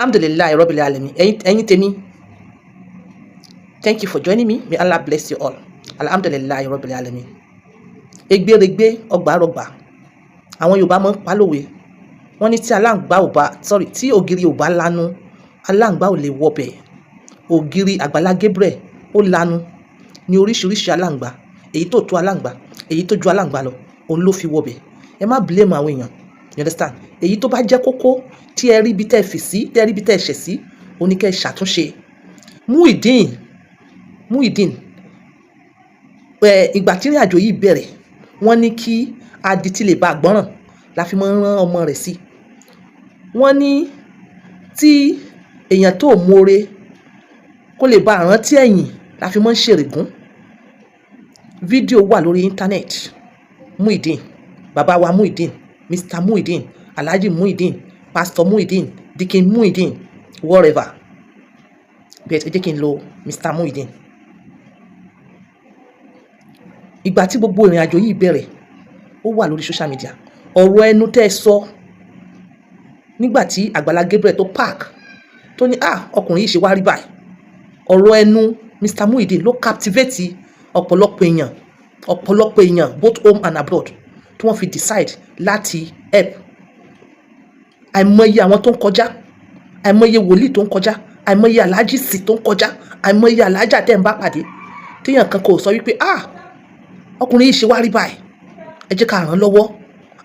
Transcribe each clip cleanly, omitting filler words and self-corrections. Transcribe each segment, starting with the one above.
Alhamdulillah Rabbil Alamin. Ẹ̀yin tèmi, thank you for joining me. May Allah bless you all. Alhamdulillah Rabbil Alamin. Egberegbe ọgbàrọgbà. Àwọn Yorùbá máa ń pa lówe. Wọ́n ní tí ògiri ò bá lanu, aláǹgbá ò lè wọbẹ̀. Ògiri Àgbàlá Gabriel ó lanu ní oríṣiríṣi aláǹgbá. Èyí tó tó aláǹgbá, èyí tó ju aláǹgbá lọ, òun ló fi wọbẹ̀. Ẹ má blame àwọn èèyàn. You understand? Èyí tó bá jẹ́ kókó tí ẹ rí ibi tẹ́ fi sí, tẹ́ rí ibi tẹ́ ṣẹ̀ sí, ó ní kẹ́ ṣàtúnṣe. Muyideen, ìgbà tí ìrìn àjò yìí bẹ̀rẹ̀, wọ́n ní kí adití lè bá àgbọ́ràn la fi máa ń rán ọmọ rẹ̀ sí. Wọ́n ní tí èèyàn tó mọ̀ọ́re kó lè bá rántí ẹ̀yìn la fi máa ń ṣèrègùn. Fídíò wà lórí íńtánẹ́ẹ̀tì. Muyideen, bàbá wa Muyideen, Mr. Muyideen, Alhaji Muyideen, Pastor Muyideen, Deacon Muyideen, whatever. Bẹ́ẹ̀ ẹ jẹ́ kí n lo Mr. Muyideen. Ìgbà tí gbogbo ìrìn àjò yìí bẹ̀rẹ̀, ó wà lórí social media. Ọ̀rọ̀ ẹnu tẹ́ sọ nígbà tí Àgbàlá Gabriel tó park tó ní ọkùnrin yìí ṣe wá rí báyìí. Ọ̀rọ̀ ẹnu Mr. Muyideen ló captivate ọ̀pọ̀lọpọ̀ èèyàn both home and abroad tí wọ́n fi decide láti help. Àìmọye àwọn tó ń kọjá, àìmọye wòlíì tó ń kọjá, àìmọye aláàjì sì tó ń kọjá, àìmọye aláàjà tẹ́ ń bá pàdé téèyàn kan kò sọ wípé ọkùnrin yìí ṣe wá rí báyìí, ẹ jẹ́ ká ràn án lọ́wọ́.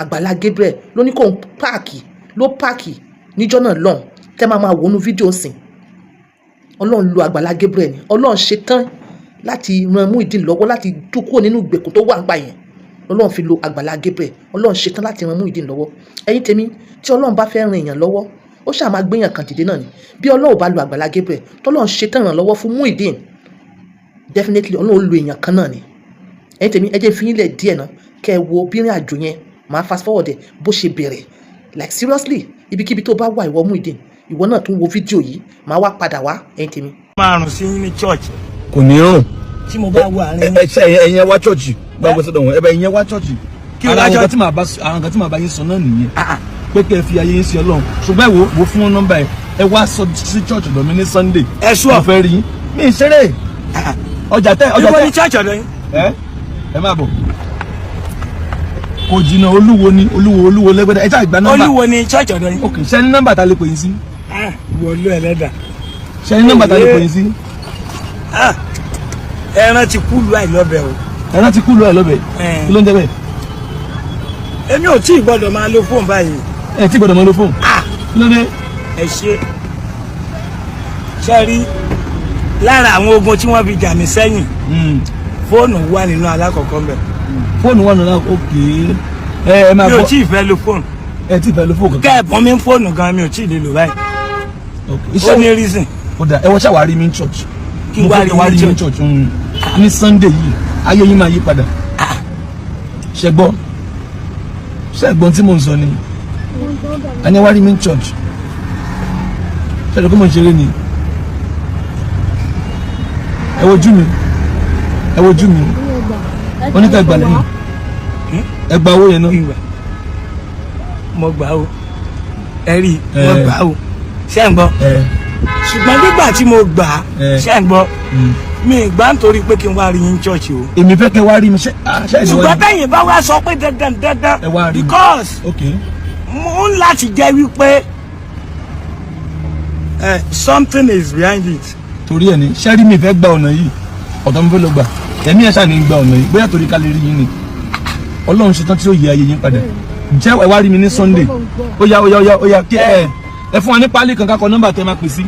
Àgbàlá Gabriel ló ní kó ń páàkì níjọ́ náà lọ́hùn tẹ́ máa wọnú fídíò sìn. Ọlọ́run lo Àgbàlá Gabriel ni. Ọlọ́run ṣe tán láti ran Muyideen lọ́wọ́ láti tú kúrò nínú ìgbèkùn tó wà ń gbà yẹn. Ọlọ́run fi lo Àgbàlá Gabriel. Ọlọ́run ṣe tán láti ran Muyideen lọ́wọ́. Ẹ̀yin tèmi, tí Ọlọ́run bá fẹ́ ran èèyàn lọ́wọ́, ó ṣáà máa gbéyàn kan dìde náà ni. Bí Ọlọ́run bá lo Àgbàlá Gabriel, tọ́lọ́run ṣe tán ràn lọ́wọ́ fún Muyideen, definitely Ọlọ́run lo èèyàn kan náà ni. Ẹ̀yin tèmi, ẹ jẹ́ fi yín lẹ̀ díẹ̀ náà kẹ́ ẹ wo bí ìrìn àjò yẹn máa fast forward bó ṣe bẹ̀rẹ̀. Like seriously, ibikíbi tó bá wà ìwọ Muyideen, ìwọ náà tún wo fídíò yìí, máa wá padà wá. Ẹ̀yin tèmi. Máa rùn sí ní church. Kò ní rùn. Tí mo bá wà àárín. Ẹ̀yin wá church. Gbàgbọ́ sọ́dọ̀ wọn. Ẹ̀yin wá church. Kí wá church. Àwọn kan tí màá bá yín sọ náà nìyẹn. Pé kẹ́ ẹ fi ayé yín sí Ọlọ́run. Ṣùgbọ́n wo fún nọ́mbà ẹ̀. Ẹ wá sọ sí church ọ̀dọ̀ mi ní Sunday. Ẹ sùn. Mo fẹ́ rí yín. Mi ì ṣeré. Ọjà tẹ́. Ibo ni church ọ̀dọ̀ yín? Ẹ má bọ̀. Kò jìnnà olúwo lẹ́gbẹ̀dẹ̀. Ẹ ṣáà gba nọ́mbà. Olúwo ni church ọ̀dọ̀ yín? Okay, ṣé ní nọ́mbà ta lè pè yín sí? Wọlé ẹlẹ́dà. Ṣé ní nọ́mbà ta lè pè yín sí? Ẹran ti kúlù àìlọ́bẹ̀ o. Ẹran ti kúlù àìlọ́bẹ̀. Kí ló ń jẹ́ bẹ́ẹ̀? Èmi ò tí ì gbọ́dọ̀ máa lo fóònù báyìí. Ẹ tí gbọ́dọ̀ máa lo fóònù? Kí ló dé? Ẹ ṣe rí lára àwọn ogun tí wọ́n fi jà mí sẹ́yìn. Fóònù wà nínú alákọ̀ọ́kọ́ mbẹ̀. Fóònù wà nínú okay. Ẹ máa bọ̀. Mi ò tí ì fẹ́ lo fóònù. Ẹ tí ì fẹ́ lo fóònù kankan. Kẹ́ ẹ̀ pọ́n mi fóònù gan mi ò tí ì lè lò báyìí. Ó ní reason. Ó dà ẹ wọ́n ṣàwárí mi ní church. Kí n wá rí mi ní church. Ní Sunday yìí ayé yín máa yí padà. Ṣẹ́gbọ́n tí mò ń sọ ni. A ní wá rí mi ní church. Ṣẹ́gbọ́n kí mo ń ṣeré ni. Ẹ wojú mi. Wọ́n ní ká gbà lẹ́yìn. Ẹ gba owó yẹn náà. Mo gbà o. Ẹ rí mo gbà o. Ṣé ń gbọ́? Ṣùgbọ́n nígbà tí mo gbà ṣé ń gbọ́? Mi gbà nítorí pé kí n wá rí yín church o. Èmi fẹ́ kẹ́ wá rí mi ṣe. Ṣùgbọ́n tẹ̀yìn bá wá sọ pé dandan because mo ń láti jẹ́ wípé something is behind it. Torí ẹ̀ ní ṣẹ́rí mi fẹ́ gba ọ̀nà yìí ọ̀dọ́ mi fẹ́ lọ gbà ẹ̀mí ẹ̀ ṣáà ní gba ọ̀nà yìí bóyá torí ká lè rí yín ni Ọlọ́run ṣetán tí ó yẹ ayé yín padà jẹ́ ẹ wá rí mi ní Sunday ó yá kí ẹ fún wa ní pálí kan kakọ nọ́mbà tẹ́ máa pè sí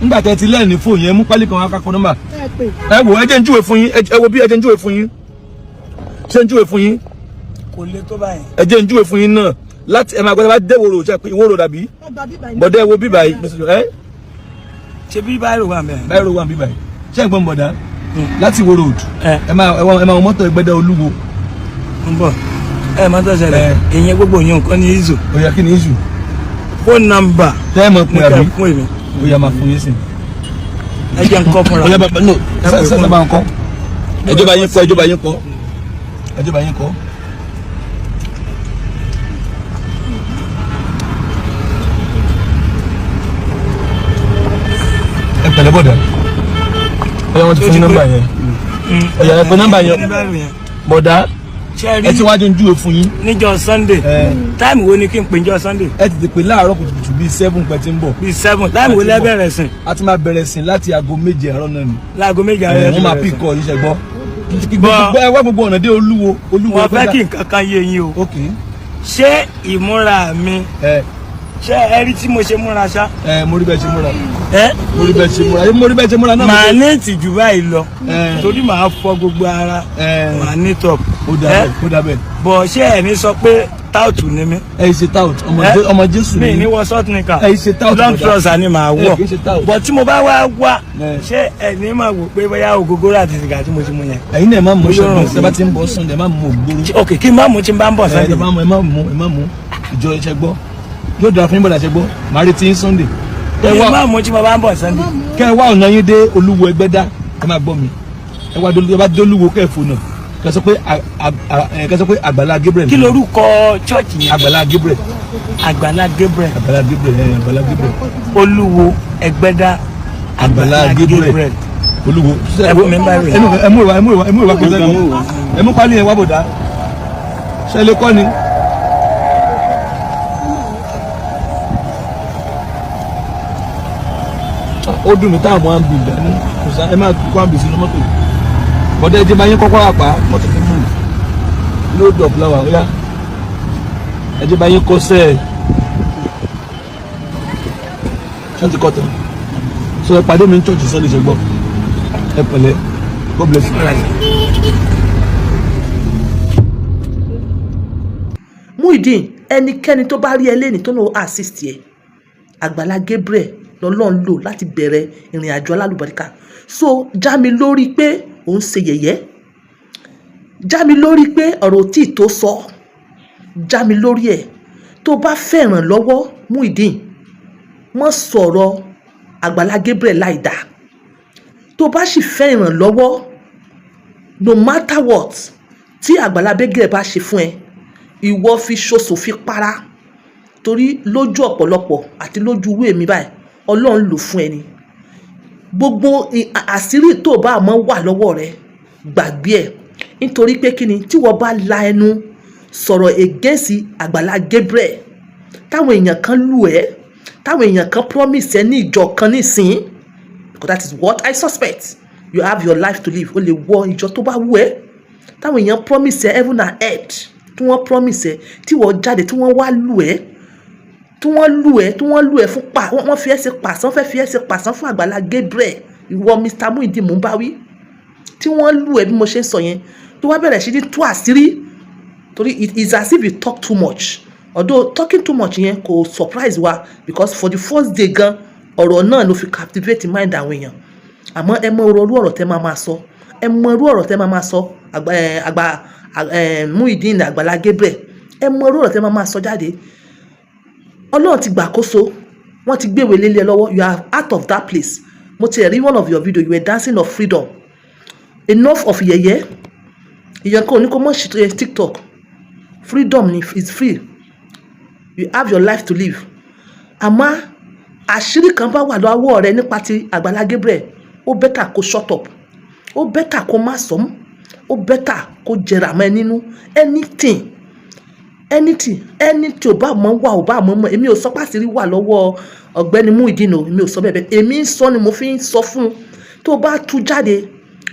nígbà tẹ́ ti lẹ́ẹ̀ ní fóònù yẹn mú pálí kan wá kakọ nọ́mbà ẹ wò ẹ jẹ́ ń júwe fún yín ẹ wo bí ẹ jẹ́ ń júwe fún yín ṣé ń júwe fún yín kò le tó báyìí ẹ jẹ́ ń júwe fún yín náà láti ẹ máa gbọ́dọ̀ bá dé wòrò ṣe pé ìwòrò dàbí bọ̀dẹ́ ẹ wo bíbà yìí ṣe bí báyìí wà mẹ́rin báyìí wà bíbà yìí ṣé ń gbọ́n bọ̀dá láti wo road ẹ máa mọ́tò Ẹgbẹ́dá Olúwo ń bọ̀ ẹ máa tọ́ ṣẹlẹ̀ ìyẹn gbogbo yẹn nǹkan ní izu ó yá kí ni izu phone number tẹ́ ẹ mọ̀ pé àbí fún èmi ó yá máa fún yín sí ẹ jẹ́ nǹkan fúnra ó yá bàbá no sẹ́sẹ́ bá ń kọ́ ẹjọba yín kọ́ ẹ pẹ̀lẹ́ bọ̀dà ọ̀yà wọn ti fún nọ́mbà yẹn ọ̀yà ẹ pẹ̀ nọ́mbà yẹn bọ̀dà ẹ ti wájú ń júwe fún yín. níjọ́ Sunday táìmù wo ni kí n pè níjọ́ Sunday. ẹ ti pè láàárọ̀ kùtùkùtù bíi 7 pẹ̀ tí ń bọ̀. bíi 7 táìmù wo lẹ bẹ̀rẹ̀ sìn. a ti máa bẹ̀rẹ̀ sìn láti aago 7 àárọ̀ náà ni. láago 7 àárọ̀ wọ́n máa píkọ̀ yìí ṣe gbọ́. ẹ wá gbogbo ọ̀nà dé Olúwo. wọ́n fẹ́ kí nǹkan kan yé yín o. ṣé ìmúra mi ṣé ẹ rí tí mo ṣe múra ṣá. mo rí bẹ́ẹ̀ ṣe múra. mo rí bẹ́ẹ̀ ṣe múra. mo rí bẹ́ẹ̀ ṣe múra náà. màá ní ìtìjú báyìí lọ torí màá fọ gbogbo ara màá ní top. ó dàbẹ̀. bọ̀ ṣé ẹ̀ ní sọ pé táùtù ni mí. ẹ ṣe táùtù ọmọ Jésù ni. mi ní wọ short nìkan. ẹ ṣe táùtù long trouser ni màá wọ̀. bọ̀ tí mo bá wá ṣé ẹ ní máa wò pé bóyá ògógóró àti sìgá tí mo ti mú yẹn. ẹ̀yin náà ẹ má mú ṣọgbọn ṣe bá ti ń bọ̀ Sunday ẹ má mú ògbóró. ok kí n má mú tí n bá ń bọ̀ Sunday. ẹ má mú ìjọ iṣẹ́ gbọ́ yóò dára fún yín bọ̀dà ṣe gbọ́ màá retí yín Sunday. kí n má mú tí mo bá ń bọ̀ Sunday. kẹ́ ẹ wá ọ̀nà yín dé Olúwo Ẹgbẹ́dá ẹ má gbọ́ mi ẹ wá dé Olúwo kẹ́ ẹ fò náà kẹ́ sọ pé Àgbàlá Gabriel. kí lorúkọ chọ́ọ̀chì yẹn. Àgbàlá Gabriel. Àgbàlá Gabriel. Àgbàlá Gabriel Àgbàlá Gabriel. Olúwo Ẹgbẹ́dá Àgbàlá Gabriel. Olúwo. ẹ mú ìwà pèsè ẹ mú pálí yẹn wá bòdá ṣe lè kọ́ ni. ó dùn mí táwọn máa ń bì dání kò sá ẹ máa kó àbì sínú mọ́tò bọ́dẹ́ ẹ ti máa yín kọ́kọ́ àpá mọ́tò tó mú ló dọ̀ fúláwà ó yá ẹ ti máa yín kọ́ sẹ́ẹ̀ ṣé ti kọ́ tán so ẹ pàdé mi ní church Sunday ṣe gbọ́ ẹ pẹ̀lẹ́ God bless you. Muyideen ẹnikẹ́ni tó bá rí ẹ lẹ́ni tó náà assist ẹ Àgbàlá Gabriel lọ́lọ́run lò láti bẹ̀rẹ̀ ìrìn àjò alálùbáríkà so já mi lórí pé òun ṣe yẹ̀yẹ́ já mi lórí pé ọ̀rọ̀ tí tó sọ já mi lórí ẹ̀ tó bá fẹ́ràn lọ́wọ́ Muyideen mọ́ sọ̀rọ̀ Àgbàlá Gabriel láìda tó bá sì fẹ́ràn lọ́wọ́ no matter what tí Àgbàlá Gabriel bá ṣe fún ẹ ìwọ fi ṣoṣo fi para torí lójú ọ̀pọ̀lọpọ̀ àti lójú ìwé mi báyìí Ọlọ́run lò fún ẹni gbogbo àṣírí tó bá mọ́ wà lọ́wọ́ rẹ gbàgbé ẹ̀ nítorí pé kíni tí wọ́n bá la ẹnu sọ̀rọ̀ against Àgbàlá Gabriel táwọn èèyàn kan lù ẹ́ táwọn èèyàn kan promise ẹ ní ìjọ kan nísìn because that is what I suspect you have your life to live o lè wọ ìjọ tó bá wù ẹ́ táwọn èèyàn promise ẹ heaven and earth tí wọ́n promise ẹ tí wọ́n jáde tí wọ́n wá lù ẹ́ tí wọ́n lù ẹ́ fún pa wọ́n fi ẹ́ ṣe pàṣán fẹ́ fi ẹ́ ṣe pàṣán fún Àgbàlá Gabriel ìwọ Mr. Muyideen mò ń bá wí tí wọ́n lù ẹ́ bí mo ṣe ń sọ yẹn tó wá bẹ̀rẹ̀ sí ní tú àṣírí torí it is as if you talk too much although talking too much yẹn kò surprise wa because for the first day gan ọ̀rọ̀ náà ló fi captivate mind àwọn èèyàn àmọ́ ẹ mọ irú ọ̀rọ̀ tẹ́ máa sọ ẹ mọ irú ọ̀rọ̀ tẹ́ máa sọ Muyideen Àgbàlá Gabriel ẹ mọ irú ọ̀rọ̀ tẹ́ máa sọ jáde Ọlọ́run ti gbàkóso wọ́n ti gbéwèé lé ẹ lọ́wọ́ you are out of that place mo ti rí one of your video you were dancing of freedom enough of yẹ̀yẹ́ ìyẹn kò ní kó mọ̀ ṣe TikTok freedom ni is free you have your life to live àmọ́ àṣírí kan bá wà lọ́wọ́ rẹ nípa ti Àgbàlá Gabriel ó bẹ́tà kó shut up ó bẹ́tà kó má sọ́m ó bẹ́tà kó jẹrà mọ́ ẹ nínú anything ò bá mọ́ wà ò bá mọ́ mọ́ èmi ò sọ pàṣírí wà lọ́wọ́ ọ̀gbẹ́ni Muyideen o èmi ò sọ bẹ́ẹ̀ èmi ń sọ ni mo fi ń sọ fún tó bá tú jáde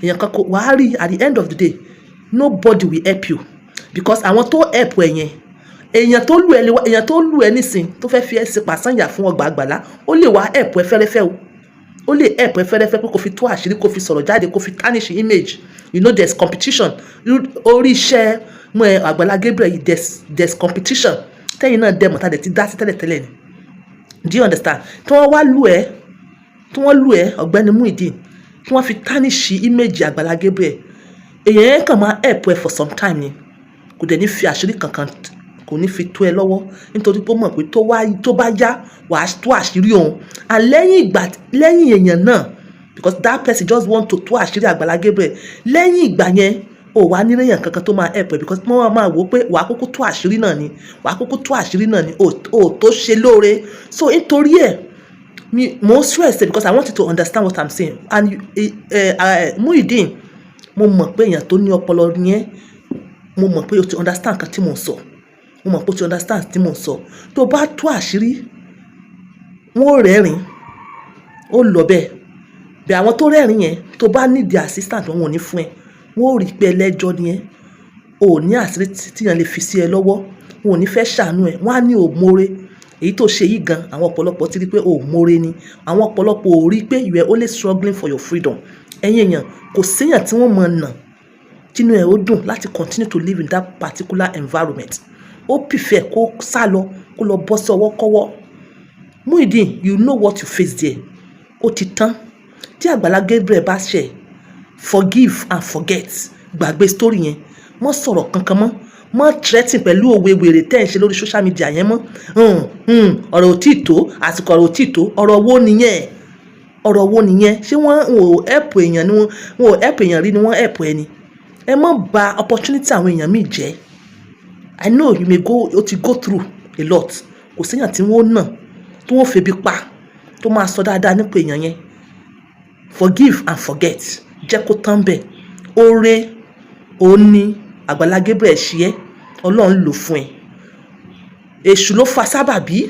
èèyàn kan kò wàá rí at the end of the day nobody will help you because àwọn tó help ẹ yẹn èèyàn tó lù ẹ nísìn tó fẹ́ fi ẹ ṣe pàṣányà fún ọgbà Àgbàlá ó lè wá help ẹ fẹ́rẹ́fẹ́ o ó lè help ẹ fẹ́rẹ́fẹ́ pé kò fi tó àṣírí kò fi sọ̀rọ̀ jáde kò fi tarnish image you know there's competition orí iṣẹ́ mọ Àgbàlá Gabriel there's competition tẹ́yìn náà dẹ̀ mọ̀tá dẹ̀ ti dá sí tẹ́lẹ̀tẹ́lẹ̀ ni do you understand tí wọ́n wá lù ẹ́ ọ̀gbẹ́ni Muyideen tí wọ́n fi tarnish image Àgbàlá Gabriel èèyàn yẹn kàn máa help ẹ for some time ni kò dẹ̀ ní fi àṣírí kankan kò ní fi tó ẹ lọ́wọ́ nítorí pé ó mọ̀ pé tó bá yá wàá tó àṣírí òun and lẹ́yìn èèyàn náà because that person just want to tó àṣírí Àgbàlá Gabriel lẹ́yìn ìgbà yẹn ò wá nílé èèyàn kankan tó máa help ẹ because wọ́n máa wò pé wàá kúkú tó àṣírí náà ni ò tó ṣe lóore so nítorí ẹ̀ mo stress because I want you to understand what I'm saying. And Muyideen, mo mọ̀ pé èèyàn tó ní ọpọlọ ni ẹ́, mo mọ̀ pé o ti understand nǹkan tí mo ń sọ, mo mọ̀ pé o ti understand tí mo ń sọ. Tó bá tú àṣírí wọ́n ò rẹ́rìn ó lọ bẹ́ẹ̀ bí àwọn tó rẹ́rìn yẹn tó bá need the assistant wọn ò ní fún ẹ, wọ́n ò rí pé ẹlẹ́jọ́ ni ẹ́, o ò ní àṣírí tíyàn lè fi sí ẹ lọ́wọ́, wọn ò ní fẹ́ ṣàánú ẹ, wọ́n á ní òmóore. Èyí tó ṣe yìí gan àwọn ọ̀pọ̀lọpọ̀ ti rí pé òmóore ni, àwọn ọ̀pọ̀lọpọ̀ ò rí pé you are only struggling for your freedom. Ẹ̀yin èèyàn kò séèyàn tí wọ́n mọ̀ nà tínú ẹ̀ ó dùn láti continue to live in that particular environment. Ó prefer kó sá lọ kó lọ bọ́ sí ọwọ́ kọ́wọ́. Muyideen, you know what you face there. Ó ti tán. Tí Àgbàlá Gabriel bá ṣẹ̀, forgive and forget. Gbàgbé story yẹn. Mọ́ sọ̀rọ̀ kankan mọ́. Mọ́ threatening pẹ̀lú òwe wèrè tẹ́ ń ṣe lórí social media yẹn mọ́. Ọ̀rọ̀ ò tí tó, àsìkò ọ̀rọ̀ ò tí tó. Ọ̀rọ̀ wo nìyẹn? Ọ̀rọ̀ wo nìyẹn? Ṣé wọ́n ò help èèyàn ni wọ́n ò help èèyàn rí ni wọ́n help ẹni? Ẹ má bà opportunity àwọn èèyàn míì jẹ́. I know you may go through a lot. Kò séèyàn tí wọ́n nà tí wọ́n febi pa tó máa sọ dáadáa nípa èèyàn yẹn. Forgive and forget. Jẹ́ kó tán bẹ́ẹ̀. Oore òní Àgbàlá Gabriel ṣe ẹ́, Ọlọ́run lò fún ẹ. Èṣù ló fa sábàbí,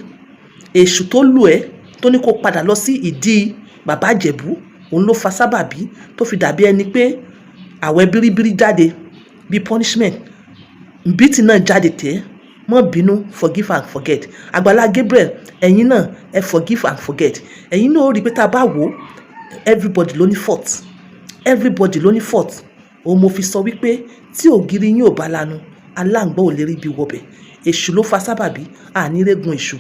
èṣù tó lù ẹ́ tó ní kó padà lọ sí ìdí bàbá Ìjẹ̀bú, òun ló fa sábàbí tó fi dàbí ẹni pé àwẹ̀ bíríbírí jáde bí punishment. Bítì náà jáde tẹ́, mọ́ bínú, forgive and forget. Àgbàlá Gabriel, ẹ̀yin náà ẹ forgive and forget. Ẹ̀yin náà ó rí pé tá a bá wò everybody ló ní fault, everybody ló ní fault. Òun mo fi sọ wípé tí ògiri yín ò bá lanu aláǹgbá ò lè rí bí wọbẹ̀. Èṣù ló fa sábàbí, ànírégun èṣù.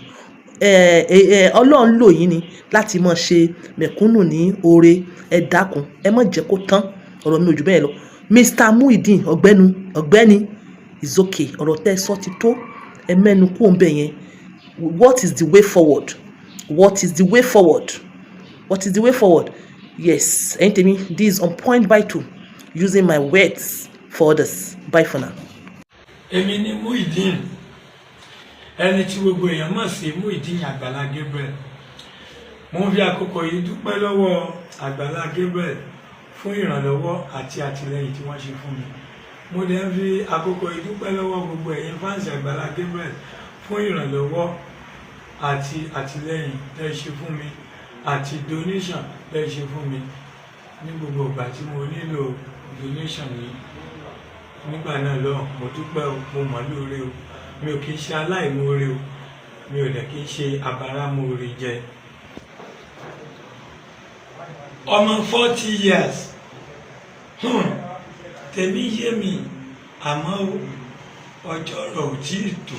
Ọlọ́run lò yín ni láti máa ṣe mẹ̀kúnnù ní oore. Ẹ dákun ẹ má jẹ́ kó tán. Ọ̀rọ̀ mi ò jù bẹ́ẹ̀ lọ. Mr. Muyideen ọ̀gbẹ́ni is okay. Ọ̀rọ̀ tẹ́ sọ ti tó. Ẹ mẹ́nu kú òun bẹ̀ yẹn. What is the way forward? What is the way forward? What is the way forward? Yes, ẹ̀yin tèmi, this is On Point by 2, using my words for others. Bye for now. Èmi ni Muyideen, ẹni tí gbogbo èèyàn mọ̀ sí Muyideen Àgbàlá Gabriel. Mo ń fi àkókò yìí dúpẹ́ lọ́wọ́ Àgbàlá Gabriel fún ìrànlọ́wọ́ àti àtìlẹ́yìn tí wọ́n ṣe fún mi. Mo dẹ̀ ń fi àkókò yìí dúpẹ́ lọ́wọ́ gbogbo ẹ̀yin fáǹsì Àgbàlá Gabriel fún ìrànlọ́wọ́ àti àtìlẹ́yìn tẹ́ ṣe fún mi àti donation tẹ́ ṣe fún mi ní gbogbo ìgbà tí mo nílò donation yìí. Nígbà náà lọ mo dúpẹ́ o, mo mọ̀ lóore o, mi ò kì í ṣe aláìmoore o, mi ò dẹ̀ kì í ṣe abáramóore jẹ. Ọmọ 40 years tèmi yé mi àmọ́ ọjọ́ rẹ̀ ò tí ì tó.